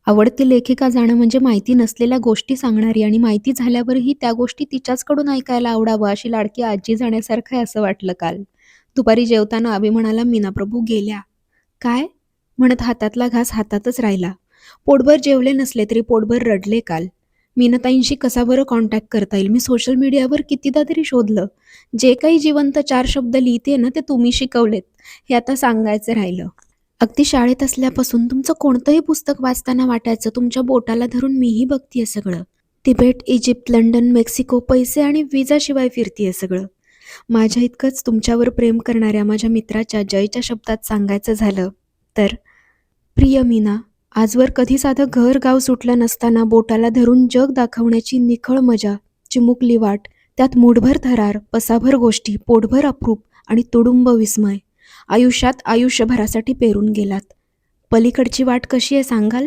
आवडती लेखिका जाणं म्हणजे माहिती नसलेल्या गोष्टी सांगणारी आणि माहिती झाल्यावरही त्या गोष्टी तिच्याचकडून ऐकायला आवडावं अशी लाडकी आजी जाण्यासारखं आहे असं वाटलं काल. दुपारी जेवताना अभि म्हणाला, "मीना प्रभू गेल्या." "काय?" म्हणत हातातला घास हातातच राहिला. पोटभर जेवले नसले तरी पोटभर रडले काल. मीनाताईंशी कसा बरं कॉन्टॅक्ट करता येईल? मी सोशल मीडियावर कितीदा तरी शोधलं. जे काही जिवंत 4 शब्द लिहिते ना, ते तुम्ही शिकवलेत, हे आता सांगायचं राहिलं. अगदी शाळेत असल्यापासून तुमचं कोणतंही पुस्तक वाचताना वाटायचं तुमच्या बोटाला धरून मीही बघतीये सगळं. तिबेट, इजिप्त, लंडन, मेक्सिको, पैसे आणि विजाशिवाय फिरतीये सगळं. माझ्या इतकंच तुमच्यावर प्रेम करणाऱ्या माझ्या मित्राच्या जयच्या शब्दात सांगायचं झालं तर, प्रिय मीना, आजवर कधी साधं घर-गाव सुटलं नसताना बोटाला धरून जग दाखवण्याची निखळ मजा, चिमुकली वाट, त्यात मूठभर थरार, पसाभर गोष्टी, पोटभर अप्रूप आणि तुडुंब विस्मय. आयुष्यात आयुष्यभरासाठी पेरून गेलात. पलीकडची वाट कशी आहे सांगाल?